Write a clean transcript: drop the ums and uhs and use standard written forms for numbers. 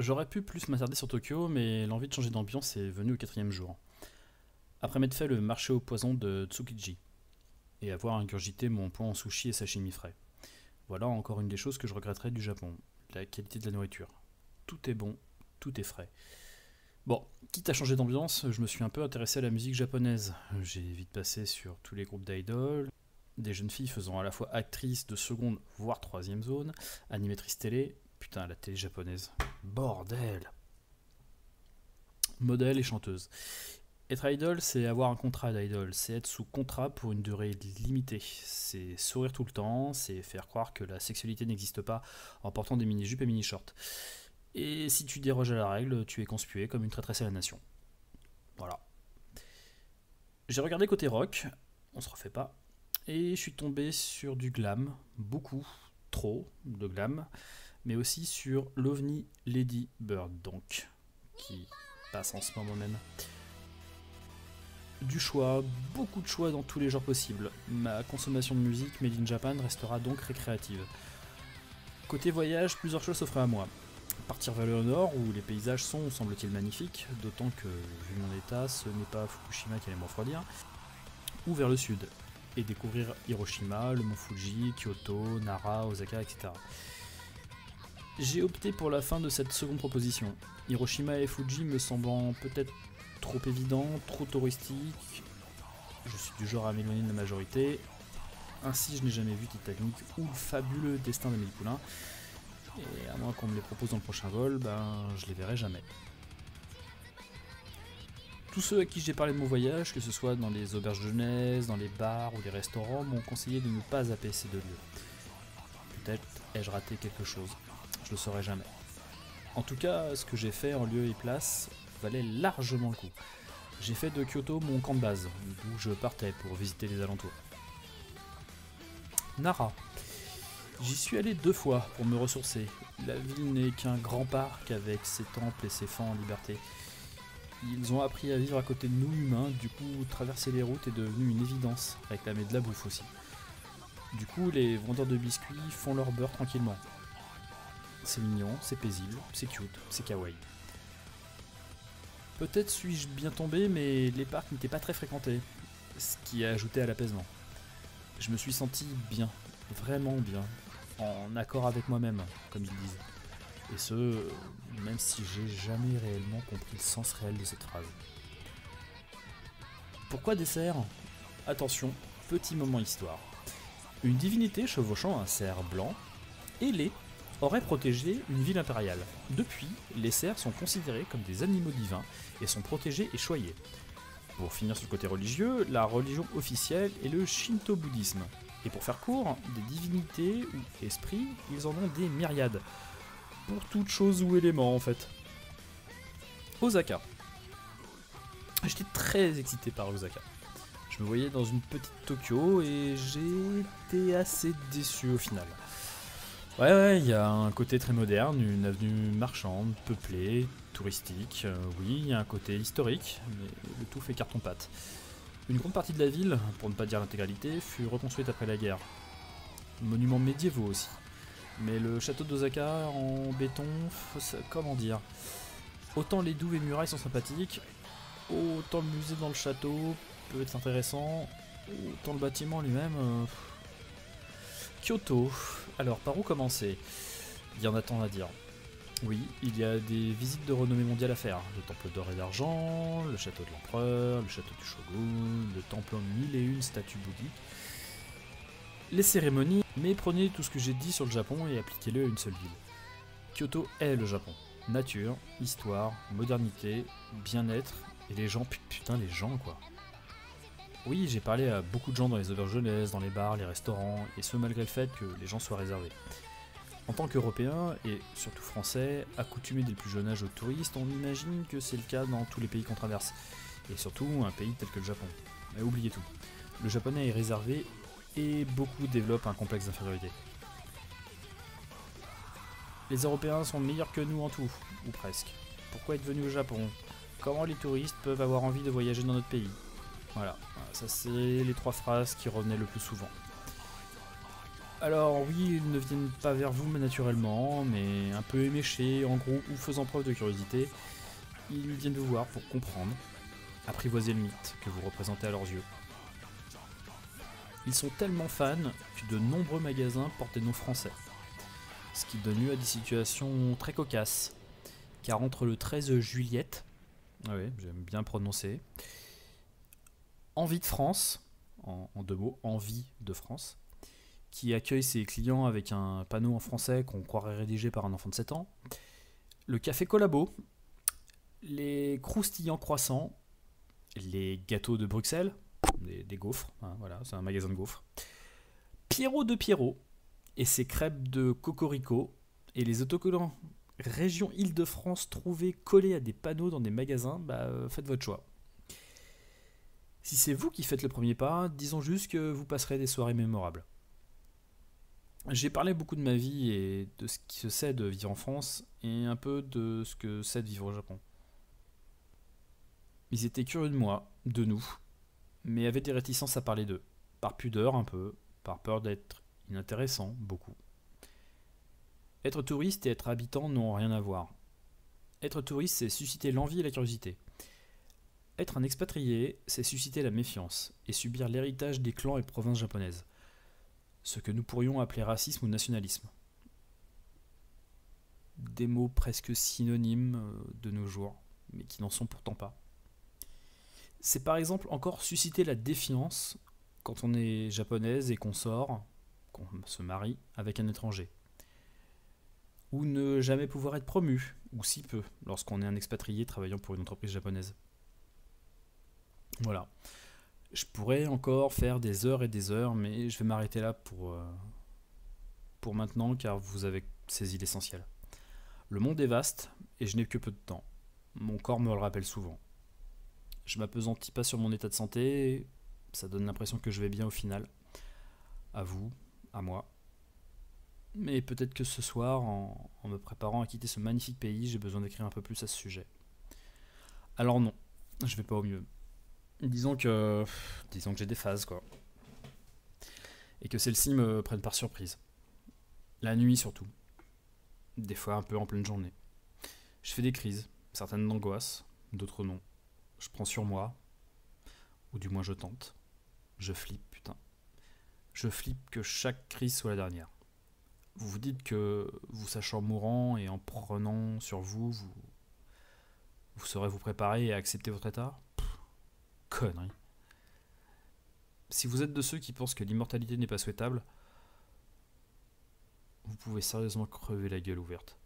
J'aurais pu plus m'attarder sur Tokyo, mais l'envie de changer d'ambiance est venue au quatrième jour. Après m'être fait le marché au poison de Tsukiji, et avoir ingurgité mon poids en sushi et sashimi frais. Voilà encore une des choses que je regretterais du Japon, la qualité de la nourriture. Tout est bon, tout est frais. Bon, quitte à changer d'ambiance, je me suis un peu intéressé à la musique japonaise. J'ai vite passé sur tous les groupes d'idoles, des jeunes filles faisant à la fois actrices de seconde voire troisième zone, animatrices télé, putain la télé japonaise, bordel, modèle et chanteuse. Être idol, c'est avoir un contrat d'idol, c'est être sous contrat pour une durée limitée, c'est sourire tout le temps, c'est faire croire que la sexualité n'existe pas en portant des mini-jupes et mini-shorts. Et si tu déroges à la règle, tu es conspué comme une traîtresse à la nation. Voilà. J'ai regardé côté rock, on se refait pas, et je suis tombé sur du glam, beaucoup, trop de glam, mais aussi sur l'OVNI Lady Bird, donc, qui passe en ce moment même. Du choix, beaucoup de choix dans tous les genres possibles. Ma consommation de musique made in Japan restera donc récréative. Côté voyage, plusieurs choses s'offraient à moi. Partir vers le nord, où les paysages sont, semble-t-il, magnifiques, d'autant que, vu mon état, ce n'est pas Fukushima qui allait me refroidir, ou vers le sud, et découvrir Hiroshima, le mont Fuji, Kyoto, Nara, Osaka, etc. J'ai opté pour la fin de cette seconde proposition. Hiroshima et Fuji me semblant peut-être trop évident, trop touristique. Je suis du genre à m'éloigner de la majorité. Ainsi, je n'ai jamais vu Titanic ou le fabuleux destin d'Amélie Poulain. Et à moins qu'on me les propose dans le prochain vol, ben je les verrai jamais. Tous ceux à qui j'ai parlé de mon voyage, que ce soit dans les auberges de jeunesse, dans les bars ou les restaurants, m'ont conseillé de ne pas zapper ces deux lieux. Peut-être ai-je raté quelque chose, je le saurai jamais. En tout cas, ce que j'ai fait en lieu et place valait largement le coup. J'ai fait de Kyoto mon camp de base, d'où je partais pour visiter les alentours. Nara. J'y suis allé 2 fois pour me ressourcer. La ville n'est qu'un grand parc avec ses temples et ses fans en liberté. Ils ont appris à vivre à côté de nous humains, du coup traverser les routes est devenu une évidence, réclamer de la bouffe aussi. Du coup les vendeurs de biscuits font leur beurre tranquillement. C'est mignon, c'est paisible, c'est cute, c'est kawaii. Peut-être suis-je bien tombé, mais les parcs n'étaient pas très fréquentés, ce qui a ajouté à l'apaisement. Je me suis senti bien, vraiment bien, en accord avec moi-même, comme ils disent. Et ce, même si j'ai jamais réellement compris le sens réel de cette phrase. Pourquoi dessert? Attention, petit moment histoire. Une divinité chevauchant un cerf blanc, ailé, aurait protégé une ville impériale. Depuis, les cerfs sont considérés comme des animaux divins et sont protégés et choyés. Pour finir sur le côté religieux, la religion officielle est le shinto-bouddhisme. Et pour faire court, des divinités ou esprits, ils en ont des myriades. Pour toute chose ou élément en fait. Osaka. J'étais très excité par Osaka. Je me voyais dans une petite Tokyo et j'ai été assez déçu au final. Ouais, il y a un côté très moderne, une avenue marchande, peuplée, touristique. Oui, il y a un côté historique, mais le tout fait carton-pâte. Une grande partie de la ville, pour ne pas dire l'intégralité, fut reconstruite après la guerre. Monuments médiévaux aussi. Mais le château d'Osaka en béton, comment dire, autant les douves et murailles sont sympathiques, autant le musée dans le château peut être intéressant, autant le bâtiment lui-même... Kyoto. Alors, par où commencer? Il y en a tant à dire. Oui, il y a des visites de renommée mondiale à faire. Le temple d'or et d'argent, le château de l'empereur, le château du shogun, le temple en 1001 statues bouddhiques, les cérémonies, mais prenez tout ce que j'ai dit sur le Japon et appliquez-le à une seule ville. Kyoto est le Japon. Nature, histoire, modernité, bien-être, et les gens, putain les gens quoi. Oui, j'ai parlé à beaucoup de gens dans les auberges de jeunesse, dans les bars, les restaurants, et ce malgré le fait que les gens soient réservés. En tant qu'Européens, et surtout Français, accoutumés dès le plus jeune âge aux touristes, on imagine que c'est le cas dans tous les pays qu'on traverse, et surtout un pays tel que le Japon. Mais oubliez tout. Le japonais est réservé, et beaucoup développent un complexe d'infériorité. Les Européens sont meilleurs que nous en tout, ou presque. Pourquoi être venus au Japon? Comment les touristes peuvent avoir envie de voyager dans notre pays? Voilà, ça c'est les 3 phrases qui revenaient le plus souvent. Alors oui, ils ne viennent pas vers vous naturellement, mais un peu éméchés, en gros, ou faisant preuve de curiosité, ils viennent vous voir pour comprendre, apprivoiser le mythe que vous représentez à leurs yeux. Ils sont tellement fans que de nombreux magasins portent des noms français, ce qui donne lieu à des situations très cocasses, car entre le 13 Juliette, ah oui, j'aime bien prononcer, Envie de France, en deux mots, Envie de France, qui accueille ses clients avec un panneau en français qu'on croirait rédigé par un enfant de 7 ans, le café Collabo, les croustillants croissants, les gâteaux de Bruxelles, des gaufres, hein, voilà, c'est un magasin de gaufres, Pierrot de Pierrot et ses crêpes de Cocorico, et les autocollants région Île-de-France trouvés collés à des panneaux dans des magasins, faites votre choix. Si c'est vous qui faites le premier pas, disons juste que vous passerez des soirées mémorables. J'ai parlé beaucoup de ma vie et de ce qui se sait de vivre en France et un peu de ce que c'est de vivre au Japon. Ils étaient curieux de moi, de nous, mais avaient des réticences à parler d'eux. Par pudeur un peu, par peur d'être inintéressant, beaucoup. Être touriste et être habitant n'ont rien à voir. Être touriste, c'est susciter l'envie et la curiosité. Être un expatrié, c'est susciter la méfiance et subir l'héritage des clans et provinces japonaises. Ce que nous pourrions appeler racisme ou nationalisme. Des mots presque synonymes de nos jours, mais qui n'en sont pourtant pas. C'est par exemple encore susciter la défiance quand on est japonaise et qu'on sort, qu'on se marie avec un étranger. Ou ne jamais pouvoir être promu, ou si peu, lorsqu'on est un expatrié travaillant pour une entreprise japonaise. Voilà. Je pourrais encore faire des heures et des heures, mais je vais m'arrêter là pour maintenant, car vous avez saisi l'essentiel. Le monde est vaste, et je n'ai que peu de temps. Mon corps me le rappelle souvent. Je m'appesantis pas sur mon état de santé, ça donne l'impression que je vais bien au final. À vous, à moi. Mais peut-être que ce soir, en me préparant à quitter ce magnifique pays, j'ai besoin d'écrire un peu plus à ce sujet. Alors non, je vais pas au mieux. Disons que j'ai des phases, quoi. Et que celles-ci me prennent par surprise. La nuit surtout. Des fois un peu en pleine journée. Je fais des crises, certaines d'angoisse, d'autres non. Je prends sur moi, ou du moins je tente. Je flippe, putain. Je flippe que chaque crise soit la dernière. Vous vous dites que vous sachant mourant et en prenant sur vous, vous saurez vous préparer et accepter votre état ? Connerie. Si vous êtes de ceux qui pensent que l'immortalité n'est pas souhaitable, vous pouvez sérieusement crever la gueule ouverte.